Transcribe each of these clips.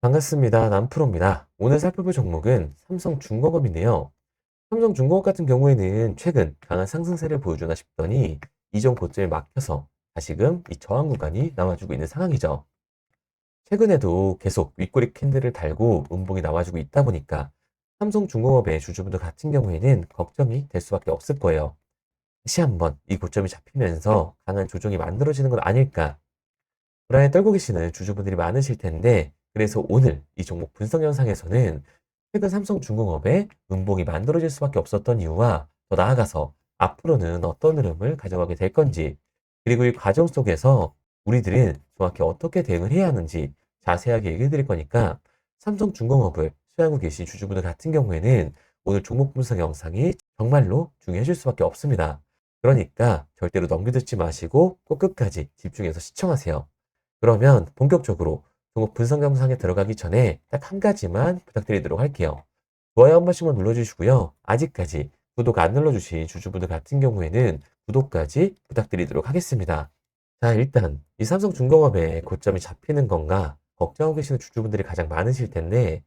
반갑습니다. 남프로입니다. 오늘 살펴볼 종목은 삼성중공업인데요. 삼성중공업 같은 경우에는 최근 강한 상승세를 보여주나 싶더니 이전 고점에 막혀서 다시금 이 저항 구간이 나와주고 있는 상황이죠. 최근에도 계속 윗꼬리 캔들을 달고 음봉이 나와주고 있다 보니까 삼성중공업의 주주분들 같은 경우에는 걱정이 될 수밖에 없을 거예요. 다시 한번 이 고점이 잡히면서 강한 조정이 만들어지는 건 아닐까, 불안에 떨고 계시는 주주분들이 많으실 텐데, 그래서 오늘 이 종목 분석 영상에서는 최근 삼성중공업의 음봉이 만들어질 수밖에 없었던 이유와 더 나아가서 앞으로는 어떤 흐름을 가져가게 될 건지, 그리고 이 과정 속에서 우리들은 정확히 어떻게 대응을 해야 하는지 자세하게 얘기해 드릴 거니까, 삼성중공업을 수행하고 계신 주주분들 같은 경우에는 오늘 종목 분석 영상이 정말로 중요해질 수밖에 없습니다. 그러니까 절대로 넘겨듣지 마시고 꼭 끝까지 집중해서 시청하세요. 그러면 본격적으로 종목 분석 영상에 들어가기 전에 딱 한 가지만 부탁드리도록 할게요. 좋아요 한 번씩만 눌러주시고요. 아직까지 구독 안 눌러주신 주주분들 같은 경우에는 구독까지 부탁드리도록 하겠습니다. 자, 일단 이 삼성중공업의 고점이 잡히는 건가 걱정하고 계시는 주주분들이 가장 많으실 텐데,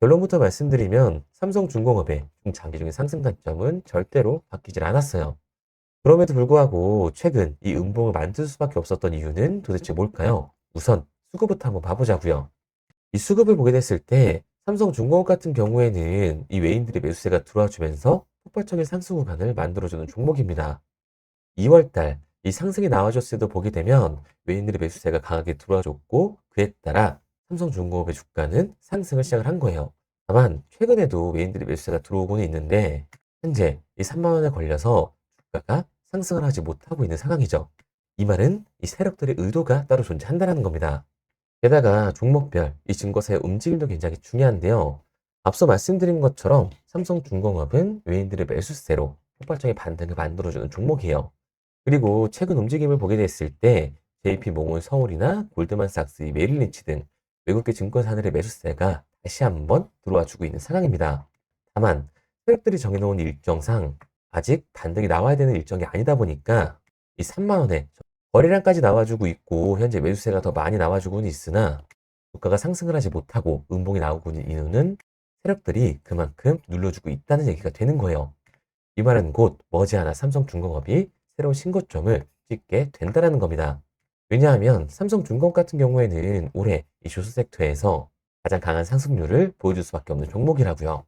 결론부터 말씀드리면 삼성중공업의 중장기적인 상승 관점은 절대로 바뀌질 않았어요. 그럼에도 불구하고 최근 이 음봉을 만들 수밖에 없었던 이유는 도대체 뭘까요? 우선 수급부터 한번 봐보자고요. 이 수급을 보게 됐을 때 삼성중공업 같은 경우에는 이 외인들의 매수세가 들어와주면서 폭발적인 상승 구간을 만들어주는 종목입니다. 2월달 이 상승이 나와줬을 때도 보게 되면 외인들의 매수세가 강하게 들어와줬고, 그에 따라 삼성중공업의 주가는 상승을 시작을 한 거예요. 다만 최근에도 외인들의 매수세가 들어오고는 있는데, 현재 이 3만 원에 걸려서 주가가 상승을 하지 못하고 있는 상황이죠. 이 말은 이 세력들의 의도가 따로 존재한다는 겁니다. 게다가 종목별 이 증거사의 움직임도 굉장히 중요한데요. 앞서 말씀드린 것처럼 삼성중공업은 외인들의 매수세로 폭발적인 반등을 만들어주는 종목이에요. 그리고 최근 움직임을 보게 됐을 때 JP모건 서울이나 골드만삭스, 메릴린치 등 외국계 증권사들의 매수세가 다시 한번 들어와 주고 있는 상황입니다. 다만 세력들이 정해놓은 일정상 아직 반등이 나와야 되는 일정이 아니다 보니까 이 3만 원에 거래량까지 나와주고 있고 현재 매수세가 더 많이 나와주고는 있으나 주가가 상승을 하지 못하고 음봉이 나오고 있는 이유는 세력들이 그만큼 눌러주고 있다는 얘기가 되는 거예요. 이 말은 곧 머지않아 삼성중공업이 새로운 신고점을 찍게 된다는 겁니다. 왜냐하면 삼성중공업 같은 경우에는 올해 이 조선 섹터에서 가장 강한 상승률을 보여줄 수밖에 없는 종목이라고요.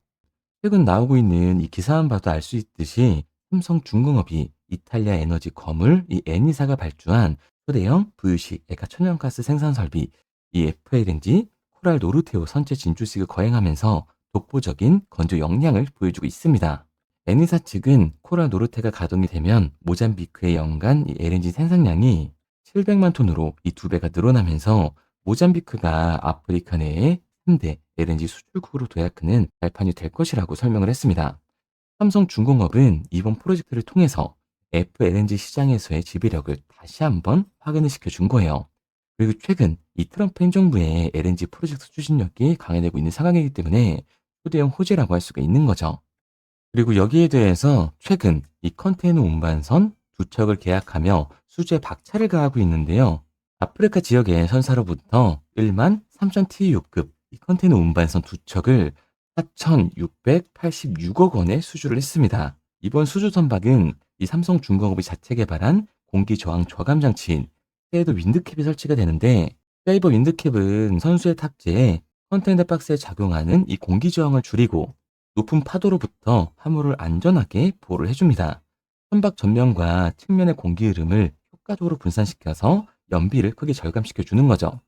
최근 나오고 있는 이 기사만 봐도 알 수 있듯이 삼성중공업이 이탈리아 에너지 건물 이 에니사가 발주한 초대형 부유식 액화 천연가스 생산 설비 이 FLNG 코랄 노르테오 선체 진출식을 거행하면서 독보적인 건조 역량을 보여주고 있습니다. 에니사 측은 코랄 노르테가 가동이 되면 모잠비크의 연간 이 LNG 생산량이 700만 톤으로 이 2배가 늘어나면서 모잠비크가 아프리카 내에 3대 LNG 수출국으로 도약하는 발판이 될 것이라고 설명을 했습니다. 삼성중공업은 이번 프로젝트를 통해서 FLNG 시장에서의 지배력을 다시 한번 확인을 시켜준 거예요. 그리고 최근 이 트럼프 행정부의 LNG 프로젝트 추진력이 강해지고 있는 상황이기 때문에 초대형 호재라고 할 수가 있는 거죠. 그리고 여기에 대해서 최근 이 컨테이너 운반선 두 척을 계약하며 수주에 박차를 가하고 있는데요. 아프리카 지역의 선사로부터 1만 3천 TEU급 이 컨테이너 운반선 두 척을 4,686억 원에 수주를 했습니다. 이번 수주 선박은 이 삼성중공업이 자체 개발한 공기 저항 저감 장치인 세이더 윈드캡이 설치가 되는데, 세이버 윈드캡은 선수의 탑재에 컨테이너 박스에 작용하는 이 공기 저항을 줄이고 높은 파도로부터 화물을 안전하게 보호를 해줍니다. 선박 전면과 측면의 공기 흐름을 효과적으로 분산시켜서 연비를 크게 절감시켜 주는 거죠.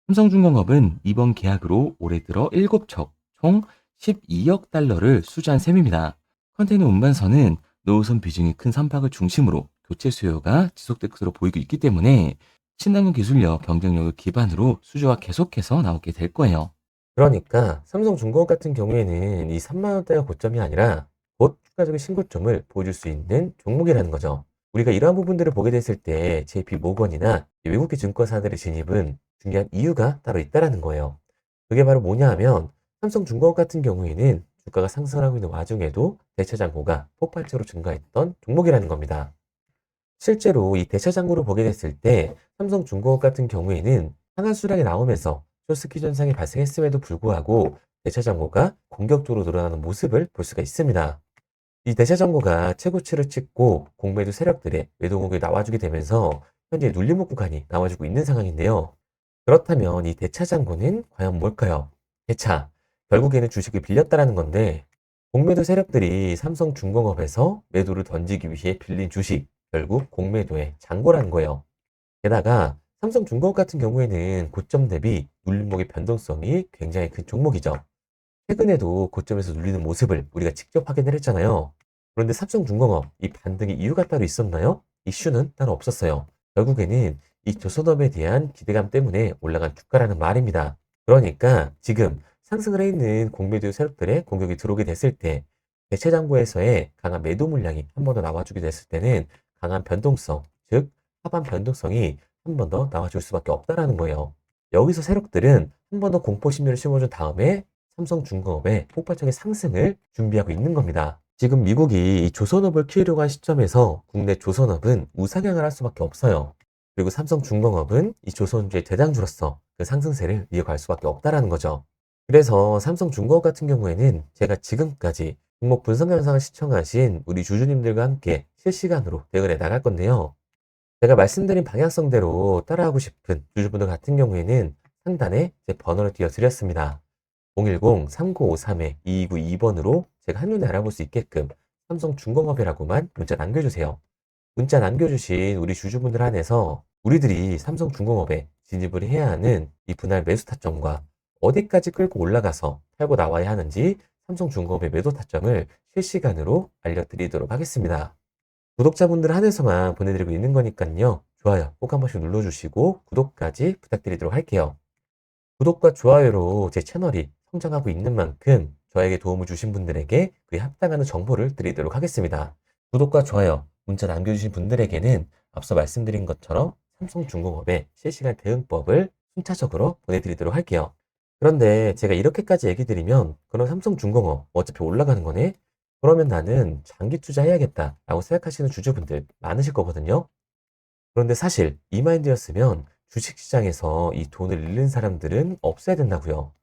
삼성중공업은 이번 계약으로 올해 들어 7척 총 12억 달러를 수주한 셈입니다. 컨테이너 운반선은 노후선 비중이 큰 선박을 중심으로 교체 수요가 지속될 것으로 보이고 있기 때문에 신남은 기술력, 경쟁력을 기반으로 수주가 계속해서 나오게 될 거예요. 그러니까 삼성중공업 같은 경우에는 이 3만 원대가 고점이 아니라 곧 추가적인 신고점을 보여줄 수 있는 종목이라는 거죠. 우리가 이러한 부분들을 보게 됐을 때 JP모건이나 외국계 증권사들의 진입은 중요한 이유가 따로 있다라는 거예요. 그게 바로 뭐냐 하면 삼성중공업 같은 경우에는 주가가 상승하고 있는 와중에도 대체 잔고가 폭발적으로 증가했던 종목이라는 겁니다. 실제로 이 대체 잔고를 보게 됐을 때 삼성중공업 같은 경우에는 상한 수량이 나오면서 쇼스키 현상이 발생했음에도 불구하고 대차 잔고가 공격적으로 늘어나는 모습을 볼 수가 있습니다. 이 대차 잔고가 최고치를 찍고 공매도 세력들의 매도 공격이 나와주게 되면서 현재 눌림목 구간이 나와주고 있는 상황인데요. 그렇다면 이 대차 잔고는 과연 뭘까요? 대차, 결국에는 주식을 빌렸다라는 건데 공매도 세력들이 삼성중공업에서 매도를 던지기 위해 빌린 주식, 결국 공매도의 잔고라는 거예요. 게다가 삼성중공업 같은 경우에는 고점 대비 눌림목의 변동성이 굉장히 큰 종목이죠. 최근에도 고점에서 눌리는 모습을 우리가 직접 확인을 했잖아요. 그런데 삼성중공업 이 반등의 이유가 따로 있었나요? 이슈는 따로 없었어요. 결국에는 이 조선업에 대한 기대감 때문에 올라간 주가라는 말입니다. 그러니까 지금 상승을 해 있는 공매도 세력들의 공격이 들어오게 됐을 때 대체장고에서의 강한 매도 물량이 한 번 더 나와주게 됐을 때는 강한 변동성, 즉 하반 변동성이 한 번 더 나와줄 수밖에 없다라는 거예요. 여기서 세력들은 한 번 더 공포 심리를 심어준 다음에 삼성중공업의 폭발적인 상승을 준비하고 있는 겁니다. 지금 미국이 이 조선업을 키우려고 한 시점에서 국내 조선업은 우상향을 할 수밖에 없어요. 그리고 삼성중공업은 이 조선주의 대장주로서 그 상승세를 이어갈 수밖에 없다라는 거죠. 그래서 삼성중공업 같은 경우에는 제가 지금까지 종목 분석 영상을 시청하신 우리 주주님들과 함께 실시간으로 대응을 해 나갈 건데요. 제가 말씀드린 방향성대로 따라하고 싶은 주주분들 같은 경우에는 상단에 제 번호를 띄워드렸습니다. 010-3953-2292번으로 제가 한눈에 알아볼 수 있게끔 삼성중공업이라고만 문자 남겨주세요. 문자 남겨주신 우리 주주분들 한해서 우리들이 삼성중공업에 진입을 해야 하는 이 분할 매수 타점과 어디까지 끌고 올라가서 팔고 나와야 하는지 삼성중공업의 매도 타점을 실시간으로 알려드리도록 하겠습니다. 구독자분들 한해서만 보내드리고 있는 거니까요. 좋아요 꼭 한 번씩 눌러주시고 구독까지 부탁드리도록 할게요. 구독과 좋아요로 제 채널이 성장하고 있는 만큼 저에게 도움을 주신 분들에게 그에 합당하는 정보를 드리도록 하겠습니다. 구독과 좋아요, 문자 남겨주신 분들에게는 앞서 말씀드린 것처럼 삼성중공업의 실시간 대응법을 순차적으로 보내드리도록 할게요. 그런데 제가 이렇게까지 얘기 드리면 그럼 삼성중공업 어차피 올라가는 거네? 그러면 나는 장기 투자해야겠다 라고 생각하시는 주주분들 많으실 거거든요. 그런데 사실 이 마인드였으면 주식시장에서 이 돈을 잃는 사람들은 없어야 된다고요.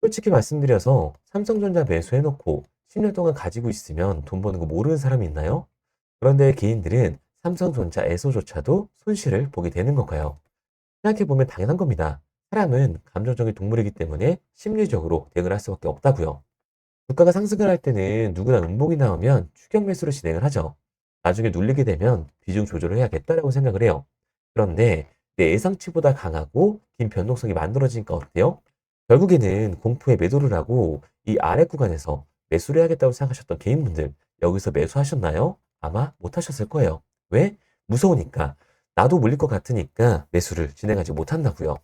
솔직히 말씀드려서 삼성전자 매수해놓고 10년 동안 가지고 있으면 돈 버는 거 모르는 사람이 있나요? 그런데 개인들은 삼성전자에서조차도 손실을 보게 되는 건가요? 생각해보면 당연한 겁니다. 사람은 감정적인 동물이기 때문에 심리적으로 대응을 할 수밖에 없다고요. 주가가 상승을 할 때는 누구나 음봉이 나오면 추격 매수로 진행을 하죠. 나중에 눌리게 되면 비중 조절을 해야겠다라고 생각을 해요. 그런데 내 예상치보다 강하고 긴 변동성이 만들어지니까 어때요? 결국에는 공포에 매도를 하고 이 아래 구간에서 매수를 해야겠다고 생각하셨던 개인분들 여기서 매수하셨나요? 아마 못하셨을 거예요. 왜? 무서우니까. 나도 물릴 것 같으니까 매수를 진행하지 못한다고요.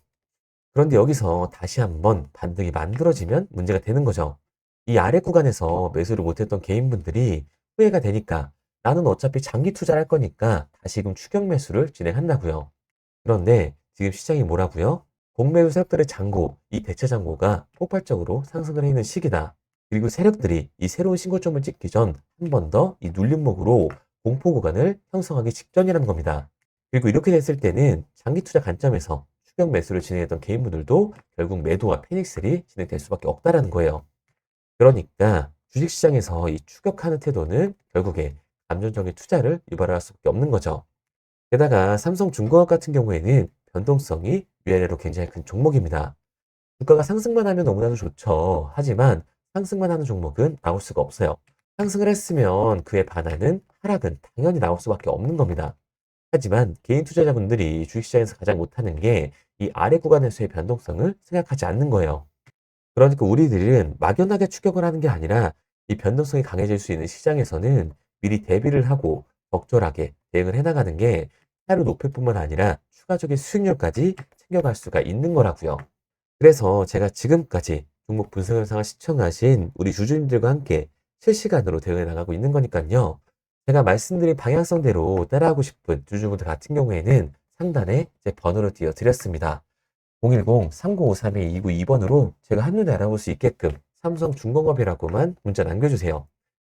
그런데 여기서 다시 한번 반등이 만들어지면 문제가 되는 거죠. 이 아래 구간에서 매수를 못했던 개인분들이 후회가 되니까 나는 어차피 장기 투자를 할 거니까 다시금 추격 매수를 진행한다고요. 그런데 지금 시장이 뭐라고요? 공매도 세력들의 잔고, 이 대체 잔고가 폭발적으로 상승을 해 있는 시기다. 그리고 세력들이 이 새로운 신고점을 찍기 전 한 번 더 이 눌림목으로 공포 구간을 형성하기 직전이라는 겁니다. 그리고 이렇게 됐을 때는 장기 투자 관점에서 추격 매수를 진행했던 개인분들도 결국 매도와 패닉셀이 진행될 수밖에 없다라는 거예요. 그러니까 주식시장에서 이 추격하는 태도는 결국에 감정적인 투자를 유발할 수밖에 없는 거죠. 게다가 삼성중공업 같은 경우에는 변동성이 위아래로 굉장히 큰 종목입니다. 주가가 상승만 하면 너무나도 좋죠. 하지만 상승만 하는 종목은 나올 수가 없어요. 상승을 했으면 그에 반하는 하락은 당연히 나올 수밖에 없는 겁니다. 하지만 개인 투자자분들이 주식시장에서 가장 못하는 게 이 아래 구간에서의 변동성을 생각하지 않는 거예요. 그러니까 우리들은 막연하게 추격을 하는 게 아니라 이 변동성이 강해질 수 있는 시장에서는 미리 대비를 하고 적절하게 대응을 해나가는 게 하루 높일 뿐만 아니라 추가적인 수익률까지 챙겨갈 수가 있는 거라고요. 그래서 제가 지금까지 종목 분석 영상을 시청하신 우리 주주님들과 함께 실시간으로 대응해 나가고 있는 거니까요. 제가 말씀드린 방향성대로 따라하고 싶은 주주분들 같은 경우에는 상단에 제 번호를 띄워 드렸습니다. 010-3953-2292번으로 제가 한눈에 알아볼 수 있게끔 삼성중공업이라고만 문자 남겨주세요.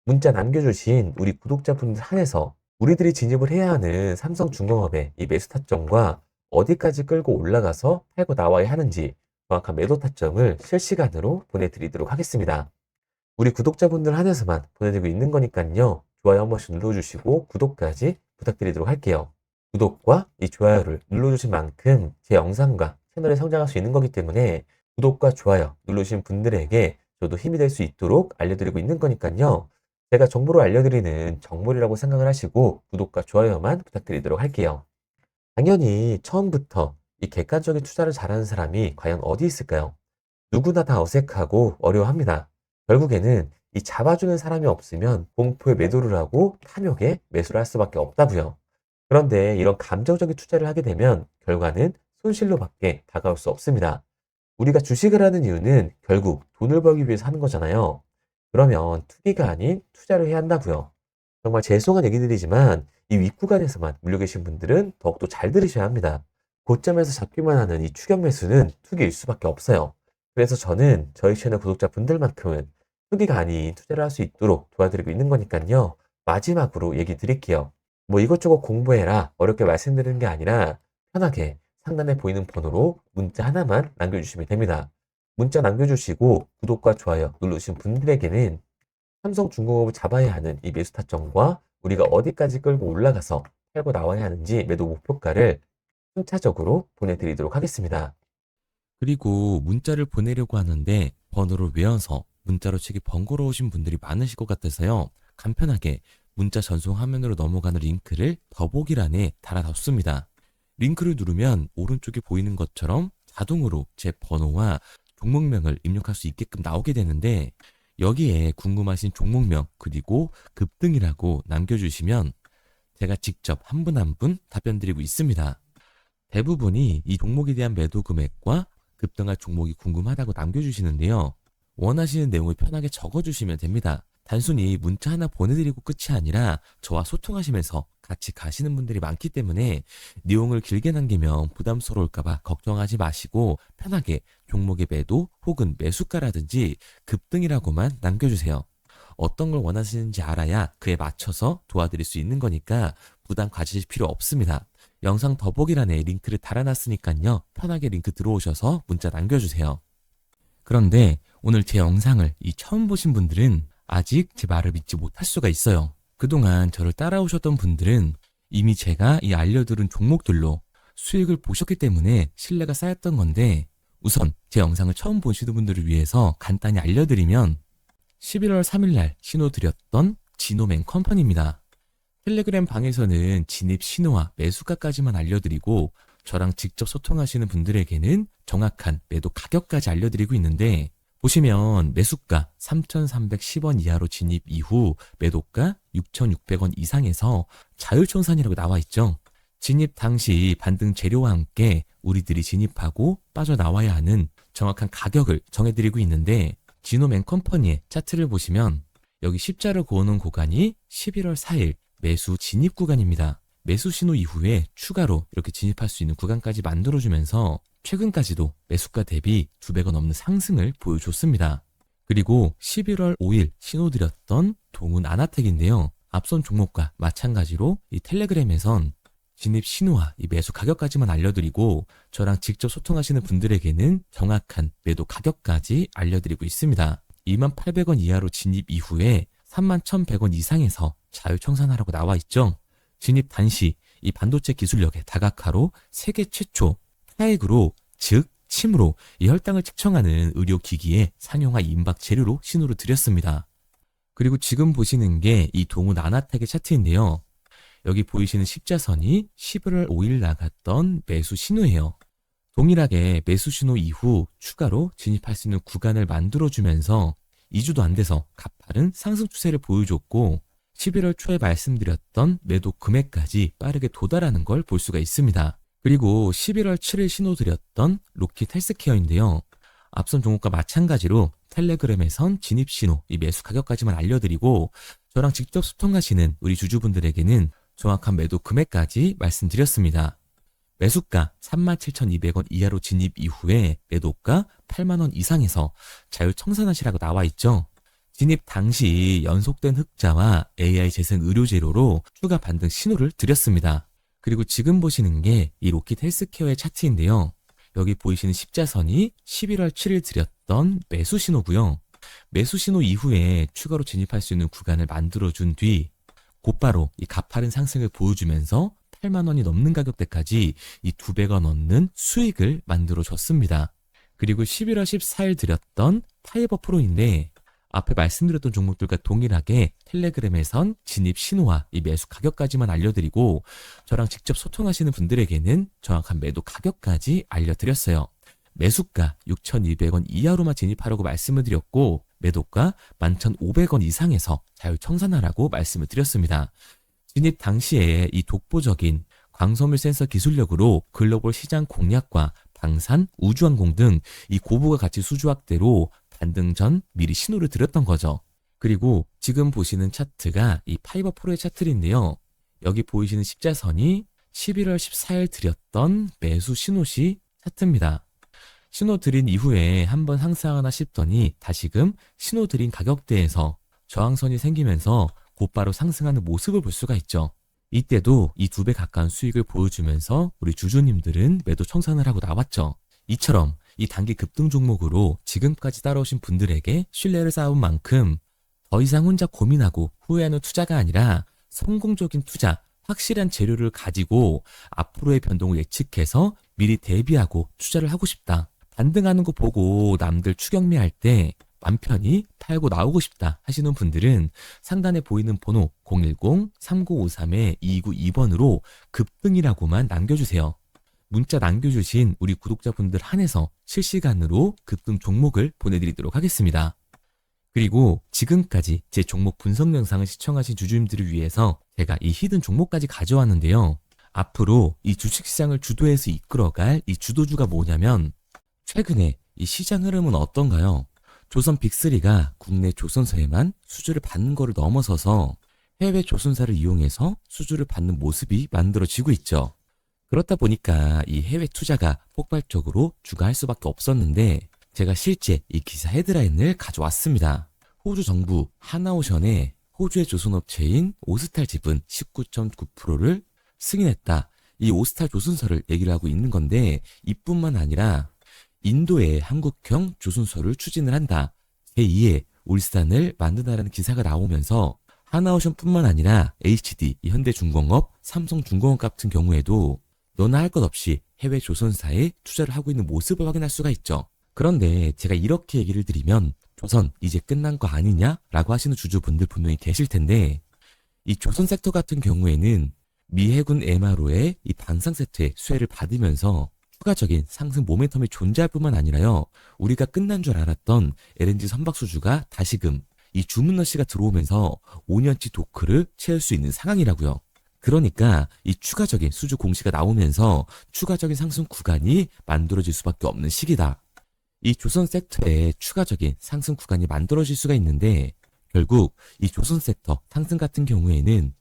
문자 남겨주신 우리 구독자분들 한해서 우리들이 진입을 해야 하는 삼성중공업의 이 매수 타점과 어디까지 끌고 올라가서 팔고 나와야 하는지 정확한 매도 타점을 실시간으로 보내드리도록 하겠습니다. 우리 구독자분들 한해서만 보내드리고 있는 거니까요. 좋아요 한 번씩 눌러주시고 구독까지 부탁드리도록 할게요. 구독과 이 좋아요를 눌러주신 만큼 제 영상과 채널이 성장할 수 있는 거기 때문에 구독과 좋아요 누르신 분들에게 저도 힘이 될 수 있도록 알려드리고 있는 거니까요. 제가 정보를 알려드리는 정보이라고 생각을 하시고 구독과 좋아요만 부탁드리도록 할게요. 당연히 처음부터 이 객관적인 투자를 잘하는 사람이 과연 어디 있을까요? 누구나 다 어색하고 어려워합니다. 결국에는 이 잡아주는 사람이 없으면 공포에 매도를 하고 탐욕에 매수를 할 수밖에 없다고요. 그런데 이런 감정적인 투자를 하게 되면 결과는 손실로밖에 다가올 수 없습니다. 우리가 주식을 하는 이유는 결국 돈을 벌기 위해서 하는 거잖아요. 그러면 투기가 아닌 투자를 해야 한다고요. 정말 죄송한 얘기들이지만 이 윗구간에서만 물려 계신 분들은 더욱더 잘 들으셔야 합니다. 고점에서 잡기만 하는 이 추격 매수는 투기일 수밖에 없어요. 그래서 저는 저희 채널 구독자분들만큼은 투기가 아닌 투자를 할 수 있도록 도와드리고 있는 거니까요. 마지막으로 얘기 드릴게요. 뭐 이것저것 공부해라 어렵게 말씀드리는 게 아니라 편하게 상단에 보이는 번호로 문자 하나만 남겨주시면 됩니다. 문자 남겨주시고 구독과 좋아요 누르신 분들에게는 삼성중공업을 잡아야 하는 이 매수 타점과 우리가 어디까지 끌고 올라가서 팔고 나와야 하는지 매도 목표가를 순차적으로 보내드리도록 하겠습니다. 그리고 문자를 보내려고 하는데 번호를 외워서 문자로 치기 번거로우신 분들이 많으실 것 같아서요. 간편하게 문자 전송 화면으로 넘어가는 링크를 더보기란에 달아뒀습니다. 링크를 누르면 오른쪽에 보이는 것처럼 자동으로 제 번호와 종목명을 입력할 수 있게끔 나오게 되는데 여기에 궁금하신 종목명 그리고 급등이라고 남겨주시면 제가 직접 한 분 한 분 답변 드리고 있습니다. 대부분이 이 종목에 대한 매도 금액과 급등할 종목이 궁금하다고 남겨주시는데요. 원하시는 내용을 편하게 적어주시면 됩니다. 단순히 문자 하나 보내드리고 끝이 아니라 저와 소통하시면서 같이 가시는 분들이 많기 때문에 내용을 길게 남기면 부담스러울까봐 걱정하지 마시고 편하게 종목의 매도 혹은 매수가라든지 급등이라고만 남겨주세요. 어떤 걸 원하시는지 알아야 그에 맞춰서 도와드릴 수 있는 거니까 부담 가지실 필요 없습니다. 영상 더보기란에 링크를 달아놨으니까요. 편하게 링크 들어오셔서 문자 남겨주세요. 그런데 오늘 제 영상을 처음 보신 분들은 아직 제 말을 믿지 못할 수가 있어요. 그동안 저를 따라오셨던 분들은 이미 제가 알려드린 종목들로 수익을 보셨기 때문에 신뢰가 쌓였던 건데 우선 제 영상을 처음 보시는 분들을 위해서 간단히 알려드리면 11월 3일날 신호드렸던 지노맨 컴퍼니입니다. 텔레그램 방에서는 진입 신호와 매수가까지만 알려드리고 저랑 직접 소통하시는 분들에게는 정확한 매도 가격까지 알려드리고 있는데 보시면 매수가 3,310원 이하로 진입 이후 매도가 6,600원 이상에서 자율청산이라고 나와 있죠. 진입 당시 반등 재료와 함께 우리들이 진입하고 빠져나와야 하는 정확한 가격을 정해드리고 있는데 지노맨 컴퍼니의 차트를 보시면 여기 십자를 그어놓은 구간이 11월 4일 매수 진입 구간입니다. 매수 신호 이후에 추가로 이렇게 진입할 수 있는 구간까지 만들어주면서 최근까지도 매수가 대비 2배가 넘는 상승을 보여줬습니다. 그리고 11월 5일 신호드렸던 동훈 아나텍인데요. 앞선 종목과 마찬가지로 이 텔레그램에선 진입 신호와 이 매수 가격까지만 알려드리고 저랑 직접 소통하시는 분들에게는 정확한 매도 가격까지 알려드리고 있습니다. 28,000원 이하로 진입 이후에 31,100원 이상에서 자율청산하라고 나와 있죠. 진입 단시 이 반도체 기술력의 다각화로 세계 최초 타액으로 즉 침으로 이 혈당을 측정하는 의료기기의 상용화 임박 재료로 신호를 드렸습니다. 그리고 지금 보시는 게 이 동훈 아나텍의 차트인데요. 여기 보이시는 십자선이 11월 5일 나갔던 매수 신호예요. 동일하게 매수 신호 이후 추가로 진입할 수 있는 구간을 만들어주면서 2주도 안 돼서 가파른 상승 추세를 보여줬고 11월 초에 말씀드렸던 매도 금액까지 빠르게 도달하는 걸 볼 수가 있습니다. 그리고 11월 7일 신호드렸던 로킷 헬스케어인데요. 앞선 종목과 마찬가지로 텔레그램에선 진입 신호, 이 매수 가격까지만 알려드리고 저랑 직접 소통하시는 우리 주주분들에게는 정확한 매도 금액까지 말씀드렸습니다. 매수가 37,200원 이하로 진입 이후에 매도가 8만원 이상에서 자율청산하시라고 나와 있죠. 진입 당시 연속된 흑자와 AI 재생 의료재료로 추가 반등 신호를 드렸습니다. 그리고 지금 보시는 게 이 로킷 헬스케어의 차트인데요. 여기 보이시는 십자선이 11월 7일 드렸던 매수 신호고요. 매수 신호 이후에 추가로 진입할 수 있는 구간을 만들어준 뒤 곧바로 이 가파른 상승을 보여주면서 8만 원이 넘는 가격대까지 이 2배가 넘는 수익을 만들어줬습니다. 그리고 11월 14일 드렸던 파이버 프로인데 앞에 말씀드렸던 종목들과 동일하게 텔레그램에선 진입 신호와 이 매수 가격까지만 알려드리고 저랑 직접 소통하시는 분들에게는 정확한 매도 가격까지 알려드렸어요. 매수가 6,200원 이하로만 진입하라고 말씀을 드렸고 매도가 11,500원 이상에서 자율청산하라고 말씀을 드렸습니다. 진입 당시에 이 독보적인 광섬유 센서 기술력으로 글로벌 시장 공략과 방산, 우주항공 등 이 고부가 가치 수주 확대로 반등 전 미리 신호를 드렸던 거죠. 그리고 지금 보시는 차트가 이 파이버 프로의 차트인데요. 여기 보이시는 십자선이 11월 14일 드렸던 매수 신호시 차트입니다. 신호 드린 이후에 한번 상승하나 싶더니 다시금 신호 드린 가격대에서 저항선이 생기면서 곧바로 상승하는 모습을 볼 수가 있죠. 이때도 이 2배 가까운 수익을 보여주면서 우리 주주님들은 매도 청산을 하고 나왔죠. 이처럼 이 단기 급등 종목으로 지금까지 따라오신 분들에게 신뢰를 쌓은 만큼 더 이상 혼자 고민하고 후회하는 투자가 아니라 성공적인 투자, 확실한 재료를 가지고 앞으로의 변동을 예측해서 미리 대비하고 투자를 하고 싶다. 반등하는 거 보고 남들 추격매할 때 맘 편히 팔고 나오고 싶다 하시는 분들은 상단에 보이는 번호 010-3953-2292번으로 급등이라고만 남겨주세요. 문자 남겨주신 우리 구독자분들 한해서 실시간으로 급등 종목을 보내드리도록 하겠습니다. 그리고 지금까지 제 종목 분석 영상을 시청하신 주주님들을 위해서 제가 이 히든 종목까지 가져왔는데요. 앞으로 이 주식시장을 주도해서 이끌어갈 이 주도주가 뭐냐면 최근에 이 시장 흐름은 어떤가요? 조선 빅3가 국내 조선사에만 수주를 받는 거를 넘어서서 해외 조선사를 이용해서 수주를 받는 모습이 만들어지고 있죠. 그렇다 보니까 이 해외 투자가 폭발적으로 주가할 수밖에 없었는데 제가 실제 이 기사 헤드라인을 가져왔습니다. 호주 정부 하나오션에 호주의 조선업체인 오스탈 지분 19.9%를 승인했다. 이 오스탈 조선사를 얘기를 하고 있는 건데 이뿐만 아니라 인도에 한국형 조선소를 추진을 한다. 제2의 울산을 만든다라는 기사가 나오면서 하나오션뿐만 아니라 HD, 현대중공업, 삼성중공업 같은 경우에도 너나 할 것 없이 해외 조선사에 투자를 하고 있는 모습을 확인할 수가 있죠. 그런데 제가 이렇게 얘기를 드리면 조선 이제 끝난 거 아니냐라고 하시는 주주분들 분명히 계실 텐데 이 조선 섹터 같은 경우에는 미 해군 MRO의 이 방산 세트의 수혜를 받으면서 추가적인 상승 모멘텀이 존재할 뿐만 아니라요. 우리가 끝난 줄 알았던 LNG 선박 수주가 다시금 이 주문러시가 들어오면서 5년치 도크를 채울 수 있는 상황이라고요. 그러니까 이 추가적인 수주 공시가 나오면서 추가적인 상승 구간이 만들어질 수밖에 없는 시기다. 이 조선 섹터에 추가적인 상승 구간이 만들어질 수가 있는데 결국 이 조선 섹터 상승 같은 경우에는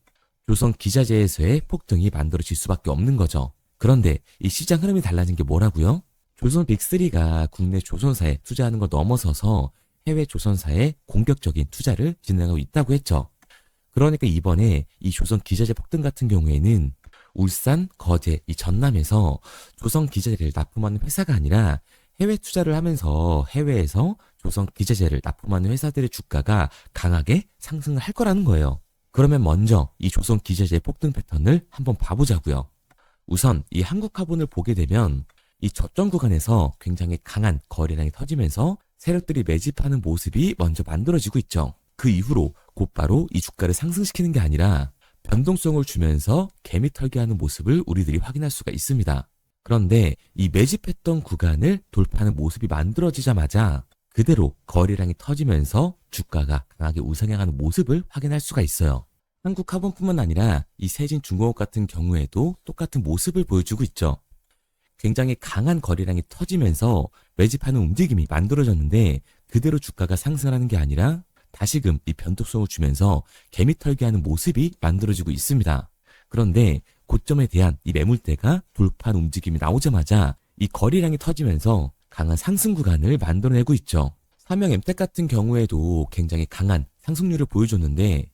조선 기자재에서의 폭등이 만들어질 수밖에 없는 거죠. 그런데 이 시장 흐름이 달라진 게 뭐라고요? 조선 빅3가 국내 조선사에 투자하는 걸 넘어서서 해외 조선사에 공격적인 투자를 진행하고 있다고 했죠. 그러니까 이번에 이 조선 기자재 폭등 같은 경우에는 울산, 거제, 이 전남에서 조선 기자재를 납품하는 회사가 아니라 해외 투자를 하면서 해외에서 조선 기자재를 납품하는 회사들의 주가가 강하게 상승을 할 거라는 거예요. 그러면 먼저 이 조선 기자재 폭등 패턴을 한번 봐보자고요. 우선 이 한국화본을 보게 되면 이 저점 구간에서 굉장히 강한 거래량이 터지면서 세력들이 매집하는 모습이 먼저 만들어지고 있죠. 그 이후로 곧바로 이 주가를 상승시키는 게 아니라 변동성을 주면서 개미 털기하는 모습을 우리들이 확인할 수가 있습니다. 그런데 이 매집했던 구간을 돌파하는 모습이 만들어지자마자 그대로 거래량이 터지면서 주가가 강하게 우상향하는 모습을 확인할 수가 있어요. 한국화본뿐만 아니라 이 세진중공업 같은 경우에도 똑같은 모습을 보여주고 있죠. 굉장히 강한 거래량이 터지면서 매집하는 움직임이 만들어졌는데 그대로 주가가 상승하는 게 아니라 다시금 이 변동성을 주면서 개미 털기하는 모습이 만들어지고 있습니다. 그런데 고점에 대한 이 매물대가 돌파한 움직임이 나오자마자 이 거래량이 터지면서 강한 상승 구간을 만들어내고 있죠. 삼형 엠텍 같은 경우에도 굉장히 강한 상승률을 보여줬는데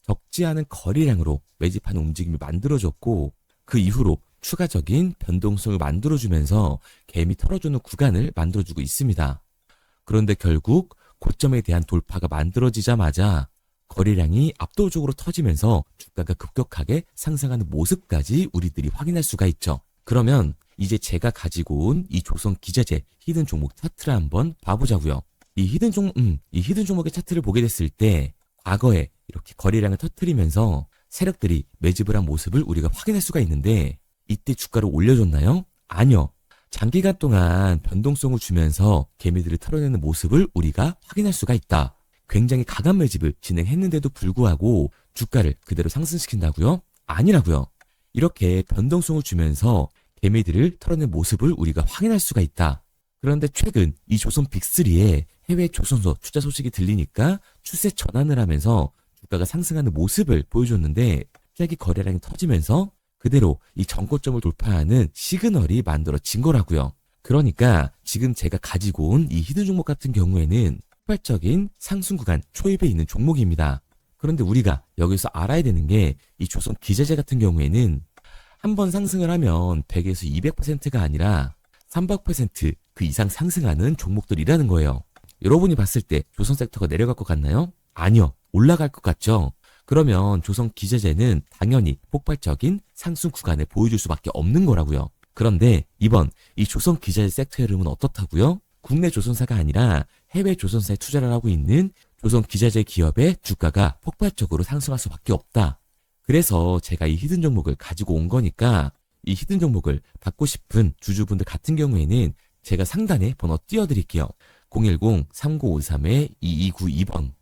적지 않은 거래량으로 매집하는 움직임이 만들어졌고 그 이후로 추가적인 변동성을 만들어주면서 갭이 털어주는 구간을 만들어주고 있습니다. 그런데 결국 고점에 대한 돌파가 만들어지자마자 거래량이 압도적으로 터지면서 주가가 급격하게 상승하는 모습까지 우리들이 확인할 수가 있죠. 그러면 이제 제가 가지고 온 이 조선 기자재 히든 종목 차트를 한번 봐보자고요. 이 히든 종목의 차트를 보게 됐을 때 과거에 이렇게 거래량을 터뜨리면서 세력들이 매집을 한 모습을 우리가 확인할 수가 있는데 이때 주가를 올려줬나요? 아니요. 장기간 동안 변동성을 주면서 개미들을 털어내는 모습을 우리가 확인할 수가 있다. 굉장히 강한 매집을 진행했는데도 불구하고 주가를 그대로 상승시킨다고요? 아니라고요. 이렇게 변동성을 주면서 개미들을 털어낸 모습을 우리가 확인할 수가 있다. 그런데 최근 이 조선 빅3의 해외 조선소 투자 소식이 들리니까 추세 전환을 하면서 주가가 상승하는 모습을 보여줬는데 갑자기 거래량이 터지면서 그대로 이 전고점을 돌파하는 시그널이 만들어진 거라고요. 그러니까 지금 제가 가지고 온 이 히든 종목 같은 경우에는 폭발적인 상승 구간 초입에 있는 종목입니다. 그런데 우리가 여기서 알아야 되는 게 이 조선 기자재 같은 경우에는 한번 상승을 하면 100에서 200%가 아니라 300%그 이상 상승하는 종목들이라는 거예요. 여러분이 봤을 때 조선 섹터가 내려갈 것 같나요? 아니요. 올라갈 것 같죠? 그러면 조선 기자재는 당연히 폭발적인 상승 구간을 보여줄 수밖에 없는 거라고요. 그런데 이번 이 조선 기자재 섹터의 흐름은 어떻다고요? 국내 조선사가 아니라 해외 조선사에 투자를 하고 있는 조선 기자재 기업의 주가가 폭발적으로 상승할 수밖에 없다. 그래서 제가 이 히든 종목을 가지고 온 거니까 이 히든 종목을 받고 싶은 주주분들 같은 경우에는 제가 상단에 번호 띄워드릴게요. 010-3953-2292번.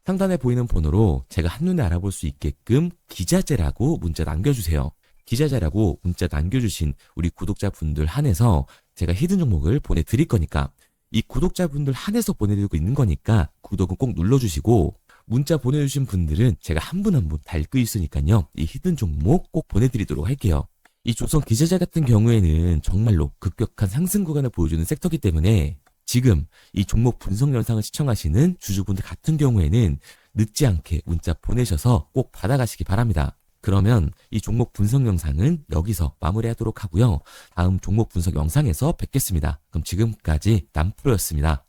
상단에 보이는 번호로 제가 한눈에 알아볼 수 있게끔 기자재라고 문자 남겨주세요. 기자재라고 문자 남겨주신 우리 구독자분들 한해서 제가 히든 종목을 보내드릴 거니까 이 구독자분들 한해서 보내드리고 있는 거니까 구독은 꼭 눌러주시고 문자 보내주신 분들은 제가 한 분 한 분 다 읽고 있으니까요. 이 히든 종목 꼭 보내드리도록 할게요. 이 조선 기자재 같은 경우에는 정말로 급격한 상승 구간을 보여주는 섹터이기 때문에 지금 이 종목 분석 영상을 시청하시는 주주분들 같은 경우에는 늦지 않게 문자 보내셔서 꼭 받아가시기 바랍니다. 그러면 이 종목 분석 영상은 여기서 마무리하도록 하고요. 다음 종목 분석 영상에서 뵙겠습니다. 그럼 지금까지 남프로였습니다.